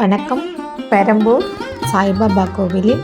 வணக்கம். பெரம்பூர் சாய்பாபா கோவிலில்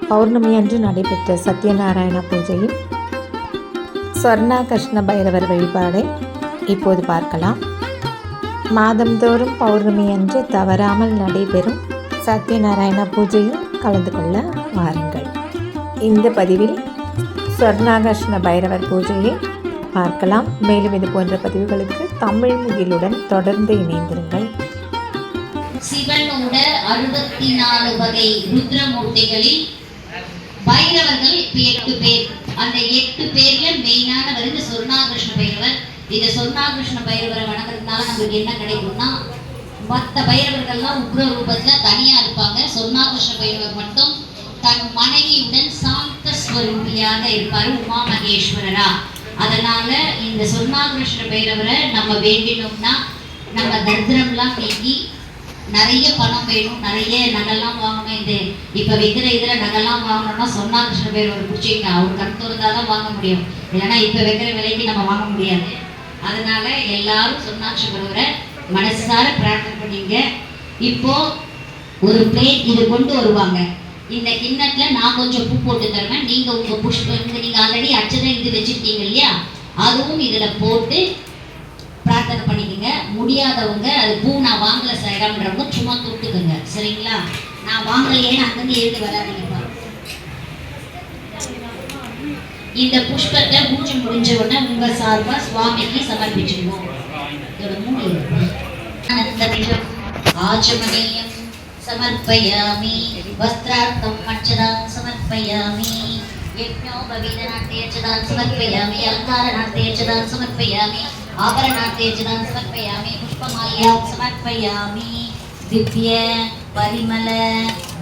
பௌர்ணமி அன்று நடைபெற்ற சத்யநாராயண பூஜையில் ஸ்வர்ணாகர்ஷ்ண பைரவர் வழிபாடை இப்போது பார்க்கலாம். மாதந்தோறும் பௌர்ணமி அன்று தவறாமல் நடைபெறும் சத்யநாராயண பூஜையில் கலந்து கொள்ள வாருங்கள். இந்த பதிவில் ஸ்வர்ணாகர்ஷ்ண பைரவர் பூஜையை பார்க்கலாம். மேலும் இது போன்ற பதிவுகளுக்கு தமிழ் முகிலுடன் தொடர்ந்து இணைந்திருங்கள். சிவனோட 64 வகை ருத்ரமூர்த்திகளில் பைரவர்கள் 8 பேர். அந்த 8 பேர்ல மெயினான வருது சொர்ணாகிருஷ்ண பைரவர். இந்த சொர்ணாகிருஷ்ண பைரவரை வணங்குறதுனால நமக்கு என்ன கிடைக்கும்னா, மற்ற பைரவர்கள்லாம் உக்ர ரூபத்துல தனியா இருப்பாங்க. சொர்ணாகிருஷ்ண பைரவர் மட்டும் தன் மனைவியுடன் சாந்த ஸ்வரூபியாக இருப்பாரு, உமா மகேஸ்வரரா. அதனால இந்த சொர்ணாகிருஷ்ண பைரவரை நம்ம வேண்டினோம்னா நம்ம தரித்திரம்லாம் நீங்கி நிறைய பணம் வேணும், நிறைய நகைலாம் வாங்கணும். இந்த இப்போ விற்கிற இதில் நகைலாம் வாங்கணும்னா சொர்ணாகிருஷ்ண பைரவர் பிடிச்சிங்க, அவர் கண் திறந்தாதான் வாங்க முடியும். இல்லைன்னா இப்போ வைக்கிற விலைக்கு நம்ம வாங்க முடியாது. அதனால எல்லாரும் சொர்ணாகிருஷ்ண பைரவரை மனசார பிரார்த்தனை பண்ணீங்க. இப்போ ஒரு பிளேட் இது கொண்டு வருவாங்க. இந்த கிண்ணத்துல நான் கொஞ்சம் பூ போட்டு தருவேன். நீங்க உங்க புஷ்பம் நீங்க ஆல்ரெடி அச்சதை இது வச்சிருக்கீங்க இல்லையா, அதுவும் இதுல போட்டு பிரார்த்தனை பண்ணிக்கோங்க. முடியாதவங்க அது பூ நான் வாங்கல செய்யறவங்க சும்மா தொட்டுக்குங்க, சரிங்களா? நான் வாங்கலையேன்னு அங்கிருந்து எழுந்து வராதுங்கப்பா. இந்த புஷ்பத்தை பூஜை முடிஞ்ச உடனே உங்க சார்பா சுவாமிக்கு சமர்ப்பிச்சிடுவோம். இதோட மூடி ஆச்சமனீயம் समर्पयामि वस्त्रार्थं मच्छदां समर्पयामि यज्ञोपवीतनार्थे चदां समर्पयामि अलङ्कारनार्थे चदां समर्पयामि आभरणार्थे चदां समर्पयामि पुष्पमाल्यां समर्पयामि दिव्य परिमल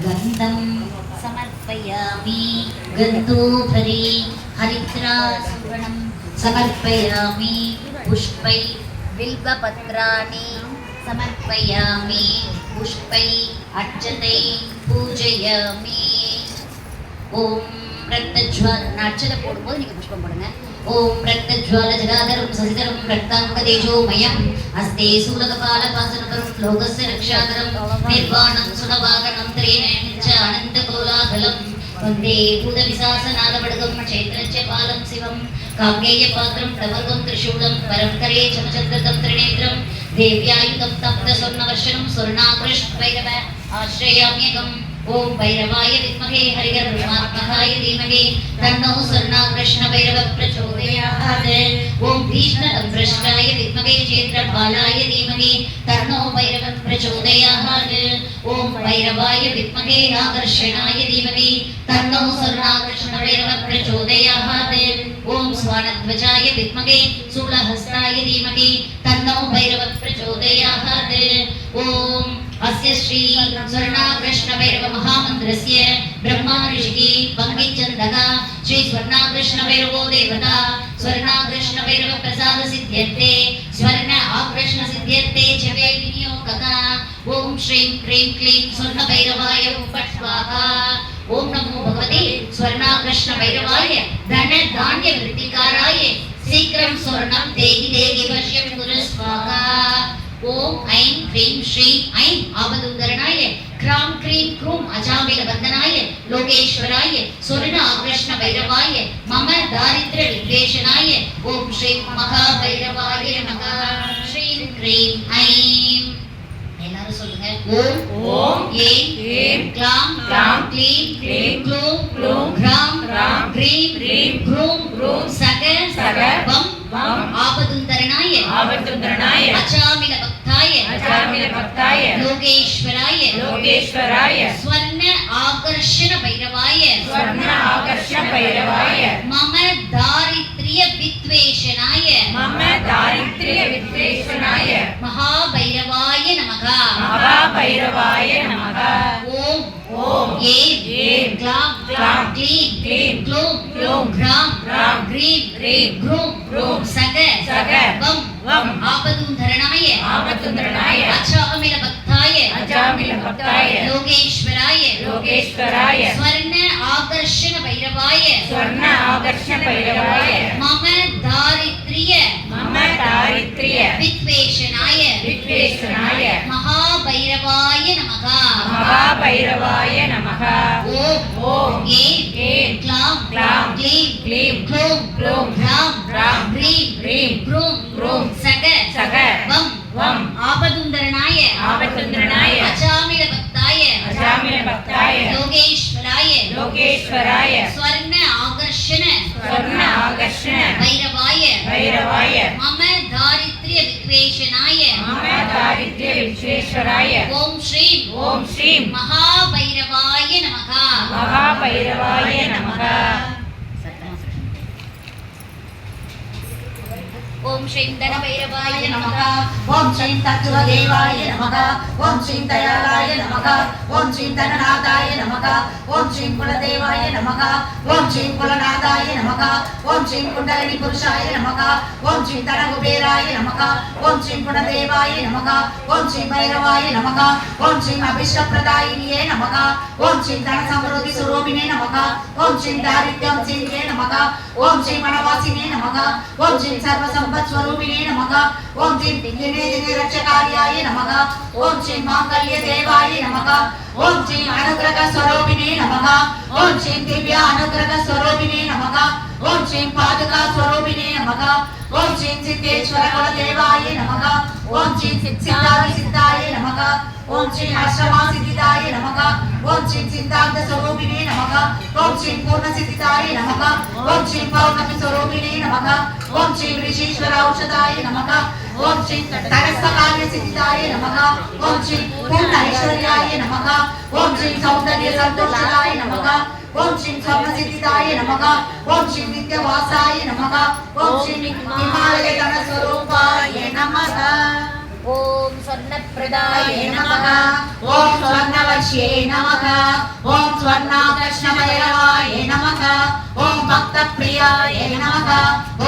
गन्धं समर्पयामि गन्धोपरि हरिद्रासुवर्णं समर्पयामि पुष्पै बिल्वपत्राणि समर्पयामि पुष्पै अर्चते पूजयामि ओम रक्तज्वाल नाचल போடும்போது நீங்க புஷ்பம் போடுங்க. ஓம் ரக்தஜ்வால ஜடாதரம் சசிதரம் ரக்தாங்க தேஜோமயம் அஸ்தே சூலகபால பாசனகரம் லோகஸ்ய ரக்ஷாகரம் நிர்வாணம் சுனவாகனம் த்ரேண நிச்ச அனந்த கோலாகலம் வந்தே பூத விசாசநாதவடகம் க்ஷேத்ரச்ச பாலம் சிவம் காங்கேய பாத்திரம் தவர்கம் திரிசூலம் பரம்கரே சமச்சந்திரம் திரிநேத்ரம் देव्यायुधं तप्त स्वर्णवर्षणं स्वर्णाकृष्ण भैरव आश्रयाम्यहम् ओम भैरवाय विद्महे हरिहरब्रह्मात्मकाय धीमहि तन्नो स्वर्णाकृष्ण भैरव प्रचोदयात् ओम भीष्णदंष्ट्राय विद्महे क्षेत्रपालाय धीमहि तन्नो भैरव प्रचोदयात् ओम भैरवाय विद्महे आकर्षणाय धीमहि तन्नो स्वर्णाकृष्ण भैरव प्रचोदयात् ओम स्वानध्वजाय विद्महे शूलहस्ताय धीमहि तन्नो भैरव प्रचोदयात् ओम अस्य श्री स्वर्णाकृष्ण भैरव महामन्त्रस्य ब्रह्मा ऋषिः पंडितचन्दः श्री स्वर्णाकृष्ण भैरवो देवता स्वर्णाकृष्ण भैरव प्रसाद सिद्ध्यर्थे स्वर्ण आकृष्ण सिद्ध्यर्थे च वे विनियोगः ओम श्रीं क्रीं क्लीं स्वर्ण भैरवाय फट् स्वाहा ओम नमो भगवते स्वर्णाकृष्ण भैरवाय धन धान्य वृद्धिकाराय शीघ्रं स्वर्णं देहि देहि वश्यं कुरु स्वाहा ओम ऐं ह्रीं श्रीं ऐं आवदुन्दरणाय क्रां क्रीं क्रूं अजामिल बन्धनाय लोकेश्वराय स्वर्ण आकृष्ण भैरवाय मम दारिद्र्य विद्वेषणाय ओम श्रीं महाभैरवाय नमः श्रीं क्रीं ऐं எல்லாரும் சொல்லுங்க. ஓம் ஓம் ஏம் ஏம் க்ளாம் க்ளாம் க்ளீம் க்ளீம் க்ளூம் க்ளூம் க்ராம் க்ராம் க்ரீம் க்ரீம் க்ரூம் க்ரூம் சக சக வம் வம் ஆபதுந்தரனாய ஆபதுந்தரனாய அஜாமில பக்தாய லோகேஸ்வராய ஸ்வர்ண ஆகர்ஷண பைரவாய மம தாரித்ரிய வித்வேஷனாய மகாபைரவாய நமக ஓம் ஓம் ஏம் க்ளாம் க்ளாம் க்ளீம் க்ளீம் க்ளூம் க்ளூம் க்ராம் க்ராம் க்ரீம் க்ரீம் க்ரூம் க்ரூம் சக சக வம் வம் ஆபதுந்தரனாய அஜாமில பக்தாய லோகேஸ்வராய ஸ்வர்ண ஆகர்ஷண பைரவாய மம தாரித்ரிய வித்வேஷனாய மகாபைரவாய நமக महाभैरवाय नमः ओम ऐं क्लां क्लीं क्लूं ह्रां ह्रीं क्रूं सग वं आपदुन्दरनाय अजामिलभक्ताय योगेश्वराय स्वर्ण आकर्षण भैरवाय मम दारिद्र्य विश्वेश्वराय ओम श्रीं महाभैरवाय नमः ओम श्रीं धनभैरवाय नमः ओम श्रीं तत्त्वदेवाय नमः ओम श्रीं दयालाय नमः ओम श्रीं धननाथाय नमः ओम श्रीं कुलदेवाय नमः ओम श्रीं कुलनाथाय नमः ओम श्रीं कुंडलिनी पुरुषाय नमः ओम श्रीं धनकुबेराय नमः ओम श्रीं कुलदेवाय नमः ओम श्रीं भैरवाय नमः ओम श्रीं अभिष्टप्रदायिन्ये नमः ओम श्रीं धनसमृद्धि स्वरूपिणे नमः ओम श्रीं दारिद्र्यं चिन्ये नमः ओम श्रीं वनवासिने नमः ओम श्रीं सर्वसम्पत्स्वरूपिणे नमः ओम श्रीं दिने रक्षकार्याय नमः ओम श्रीं मांगल्यदेवाय नमः ओम श्रीं अनुग्रहस्वरूपिणे नमः ओम श्रीं दिव्यानुग्रहस्वरूपिणे नमः ओम श्रीं पादुकास्वरूपिणे नमः ओम श्रीं सिद्धेश्वरकुलदेवाय नमः ओम श्रीं सिद्धाय नमः ओम श्रीं अष्टमासिद्धिदाय नमः ओम श्रीं सिद्धान्तस्वरूपिणे नमः ओम श्रीं पूर्णसिद्धिदाय नमः ओम श्रीं पौर्णमिस्वरूपिणे नमः ओम श्रीं ऋषीश्वर औषधाय नमः ओम श्रीं तटस्थकार्यसिद्धिदाय नमः ओम श्रीं पूर्ण ऐश्वर्याय नमः ओम श्रीं सौंदर्य संतोषाय नमः ओम श्रीं स्वर्णसिद्धिदाय नमः ओम श्रीं नित्यवासाय नमः ओम श्रीं हिमालय धनस्वरूपाय नमः ओम स्वर्णप्रदाय नमः ओम स्वर्णवर्ष्ये नमः ओम स्वर्णाकर्षणभैरवाय नमः ओम भक्तप्रियाय नमः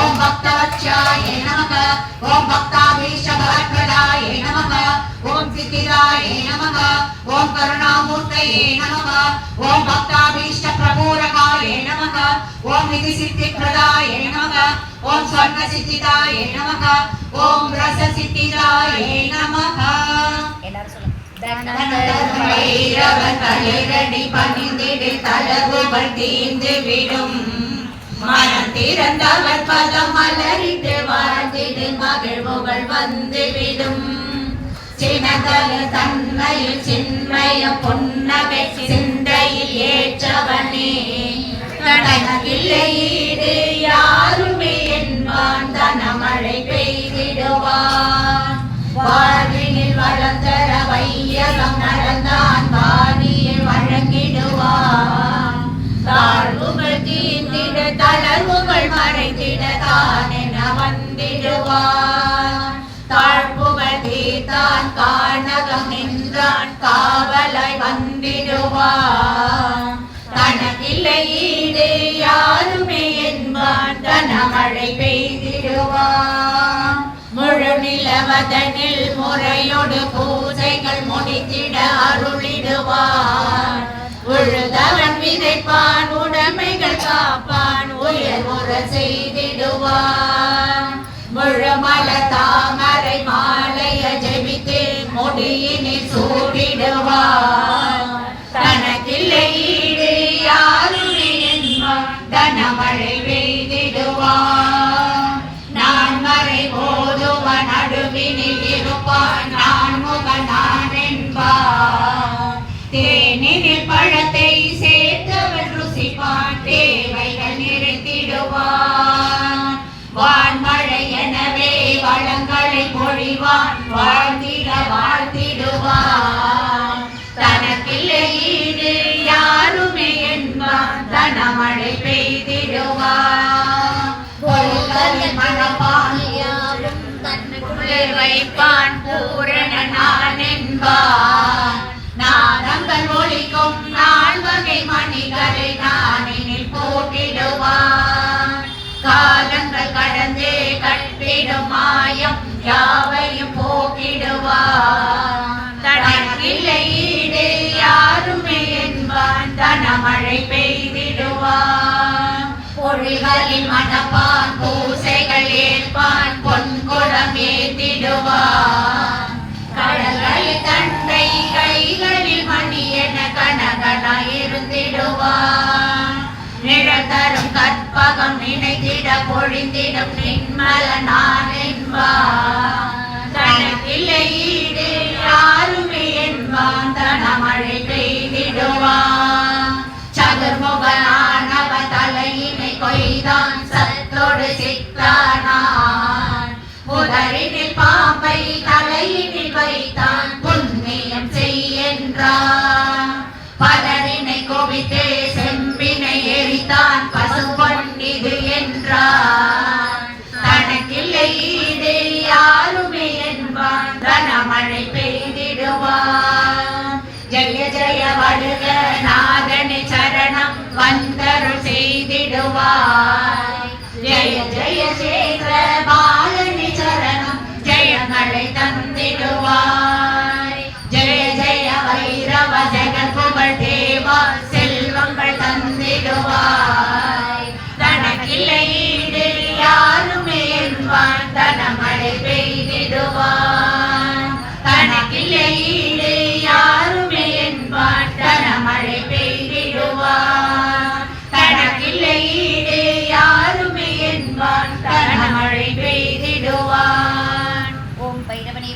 ओम भक्तवत्स्याय नमः ओम भक्ताभीष्टफलप्रदाय नमः ओम सिद्धिदाय नमः ओम करुणामूर्तये नमः ओम भक्ताभीष्टप्रपूरकाय नमः ओम निधिसिद्धिप्रदाय नमः ओम स्वर्णसिद्धिदाय नमः ओम रससिद्धिदाय नमः भैरवन தலையடி பணிந்திடு தளவுகள் தீர்ந்து விடும் மனம் திறந்தவர் பதம் மலரிட்டு வாழ்ந்திடு மகிழ்வுகள் வந்து விடும் சினதல தன்மையில் சின்மய பொன்னகை சிந்தையில் ஏற்றவனே தனக்கில்லை ஈடு யாருமே என்பான் தனமழை பெய்திடுவான் வாழ்வினில் வளம் தர வையகம் நடந்தான் வாரியில் வழங்கிடுவான் தாழ்வுகள் தீர்ந்திட தளர்வுகள் மறைந்திட தான் என வந்திடுவான் தாழ்வுகள் தீர்த்தான் காணகம் நின்றான் காவலாய் வந்திடுவான் தனக்கில்லை ஈடு யாருமே என்பான் தனமழை பெய்திடுவான் முழு நிலவதனில் முறையோடு பூஜைகள் முடித்திட அருளிடுவான் உழுதவன் விதைப்பான் உடைமைகள் காப்பான் உயர்வுற செய்திடுவான் முழுமல தாமரை மாலைய ஜெபித்து முடியினில் சூடிடுவான் தனக்கில்லை ஈடு யாருமே என்பான் தனமழை பெய்திடுவான் நான் மறை ஓதுவன் நடுவினில் இருப்பான் நான் முகனான் என்பான் தேனினில் பழத்தை சேர்த்தவன் ருசிப்பான் தேவைகள் நிறைத்திடுவான் வான்மழை எனவே வளங்களை பொழிவான் வாழ்ந்திட வாழ்த்திடுவான் தனக்கில்லை ஈடு யாருமே என்பான் தனமழை பெய்திடுவான் பொருள்களின் மனப்பானியாவும் தன்னுள்ளே வைப்பான் பூரண நான் என்பான் நாதங்கள் ஒலிக்கும் நாள் வகை மணிகளை நானினில் போட்டிடுவான் காலங்கள் கடந்தே கட்டிடும் மாயம் யாவையும் போக்கிடுவான் தனக்கில்லை ஈடு யாருமே என்பான் தனமழை பெய்திடுவான் பொழிகளில் மணப்பான் பூசைகள் ஏற்பான் பொன்குடம் ஏற்றிடுவான் கடல்களில் தண்டை கைகளில் மணி என கனகனாய் இருந்திடுவான். நிழல் தரும் கற்பகம் நினைத்திட பொழிந்திடும் நின்மல நான் என்பான். தனக்கில்லை ஈடு யாருமே என்பான். தனமழை பெய்திடுவான். சதுர்முகனானவ தலையினை கொய்தான் சத்தோடு சித்தானான். புதரினில் பாம்பை தலையினில் வைத்தான் புண்ணியம் செய்யென்றான். பதரினை கோபித்தே செம்பினை எரித்தான் பசுபொன்னிது என்றான். தனக்கில்லை ஈடு யாருமே என்பான். தனமழை பெய்திடுவான். ஜெய ஜெய வடுக நாதனி சரணம் வந்தருள் செய்திடுவாய். ஜெய ஜெய சேகர பாலனி சரணம் ஜெயங்களை தந்திடுவாய். ஜெய ஜெய வைரவ ஜெகத் புகழ் தேவா செல்வங்கள் தந்திடுவாய். தனக்கில்லை ஈடு யாருமே என்பான். தனமழை பெய்திடுவான். தனக்கில்லை ஈடு யாருமே என்பான். தனமழை பெய்திடுவான். தனக்கில்லை ஈடு யாருமே என்பான். தனமழை பெய்திடுவான். ஓம் பைரவனே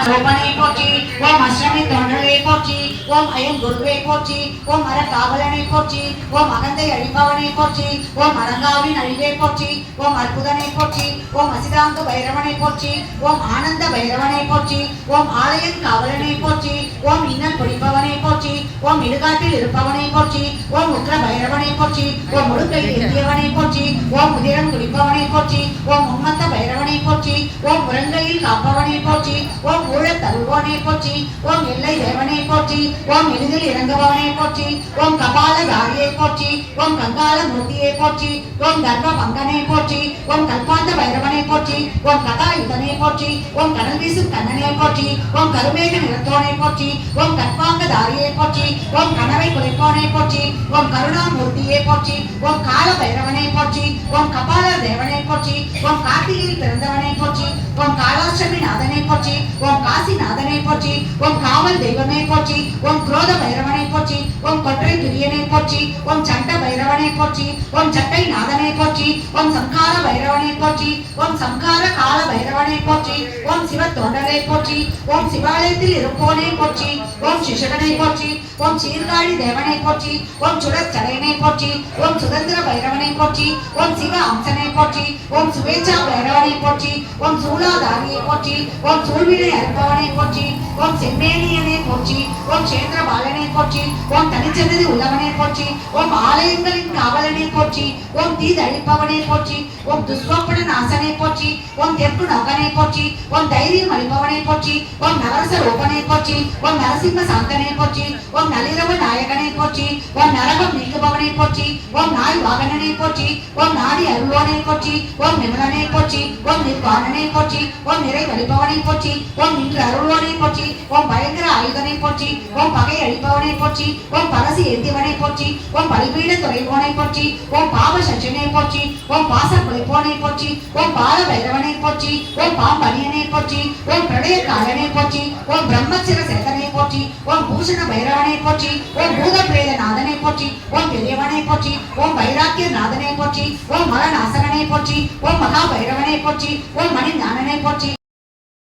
சோபனை போற்றி. ஓம் அஷ்டமி தொண்டரை போற்றி. ஓம் அயம் குருவை போற்றி. ஓம் அற காவலனை போற்றி. ஓம் அகந்தை அழிப்பவனை போற்றி. ஓம் அரங்காவின் அழிவை போற்றி. ஓம் அற்புதனை போற்றி. ஓம் அசிதாங்க பைரவனை போற்றி. ஓம் ஆனந்த பைரவனை போற்றி. ஓம் ஆலயன் காவலனை போற்றி. ஓம் இன்னல் குடிப்பவனை போற்றி. ஓம் இடுகாட்டில் இருப்பவனை போற்றி. ஓம் உக்ர பைரவனை போற்றி. ஓம் முழுக்கை ஏந்தியவனை போற்றி. ஓம் உதிரம் குடிப்பவனை போற்றி. ஓம் உன்மத்த பைரவனை போற்றி. ஓம் முரங்கையில் காப்பவனை போற்றி. ஓம் ஊழத் தருவோனை போற்றி. ஓம் எல்லை தேவனை போற்றி. ஓம் எளிதில் இறங்குபவனை போற்றி. ஓம் கபாலதாரியை போற்றி. ஓம் கங்கால மூர்த்தியை போற்றி. ஓம் தர்ம பங்கனை போற்றி. ஓம் கல்பாந்த பைரவனை போற்றி. ஓம் கதாயுதனை போற்றி. ஓம் கடல் வீசும் கண்ணனை போற்றி. ஓம் கருமேக நிறத்தோனை போற்றி. ஓம் கற்பாங்கதாரியை போற்றி. ஓம் கனவை குலைப்போனை போற்றி. ஓம் கருணாமூர்த்தியை போற்றி. ஓம் கால பைரவனை போற்றி. ஓம் கபால தேவனை போற்றி. ஓம் கார்த்திகையில் பிறந்தவனை போற்றி. ஓம் காலாஷ்டமி நாதனை போற்றி. ஓம் காசிநாதனை போற்றி. ஓம் காவல் தெய்வமே போற்றி. ஓம் குரோத பைரவனை போற்றி. ஓம் கொற்றை துரியனை போற்றி. ஓம் சண்ட பைரவனை போற்றி. ஓம் சட்டை நாதனை போற்றி. ஓம் சம்கார பைரவனை போற்றி. ஓம் சம்கார கால பைரவனை போற்றி. ஓம் சிவ தொண்டரை போற்றி. ஓம் சிவாலயத்தில் இருப்போனை போற்றி. ஓம் சிஷகனை போற்றி. ஓம் சீர்காழி தேவனை போற்றி. ஓம் சுடச்சடையனை போற்றி. ஓம் சுதந்திர பைரவனை போற்றி. ஓம் சிவ அம்சனை போற்றி. ஓம் சுவேச்சா பைரவனை போற்றி. ஓம் சூலாதாரியை போற்றி. ஓம் சூழ்வினை அறுப்பவனை போற்றி. ஓம் செம்மேனியனை போற்றி. ஓம் சேந்திர பாலனை போற்றி. ஓம் தனிச்சன்னதி உள்ளவனை போற்றி. ஓம் ஆலயங்களின் காவலனை போற்றி. ஓம் தீதழிப்பவனை போற்றி. ஓம் துஸ்வப்பன நாசனை போற்றி. ஓம் தெற்கு நோகனை போற்றி. ஓம் தைரியம் அளிப்பவனை போற்றி. ஓம் நவரச ரூபனை போற்றி. ஓம் நரசிம்ம சாந்தனை போற்றி. ஓம் நளிரவு நாயகனை போற்றி. ஓம் நரகம் நீக்குபவனை போற்றி. ஓம் நாய் வாகனனை போற்றி. ஓம் நாடி அருள்வோனை போற்றி. ஓம் நிமலனை போற்றி. ஓம் நிர்வாணனை போற்றி. ஓம் நிறை வலிப்பவனை போற்றி. ஓம் நின்று அருள்வோனை போற்றி. ஓம் பயங்கர ஆயுதனை போற்றி. ஓம் பகை அழிப்பவனை போற்றி. ஓம் பரசி ஏந்தியவனை போற்றி. ஓம் பல்பீட துறைவோனை போற்றி. ஓம் பாவ சச்சினை போற்றி. ஓம் பாச குலைப்போனை போற்றி. ஓம் பால பைரவனை போற்றி. ஓம் பாம்பனியனை போற்றி. ஓம் பிரளய காலனை போற்றி. ஓம் பிரம்மச்சிர சேதனை போற்றி. ஓம் பூஷண பைரவனை போற்றி. ஓம் பூத பிரேத நாதனை போற்றி. ஓம் பெரியவனை போற்றி. ஓம் வைராக்கிய நாதனை போற்றி. ஓம் மலநாசகனை போற்றி. ஓம் மகா பைரவனை போற்றி. ஓம் மணி ஞானனை போற்றி.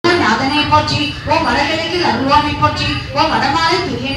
நாதனை போற்றி. ஓம் வடகிழக்கில் அருள்வானை போற்றி. ஓம் வடமாலை துரியனை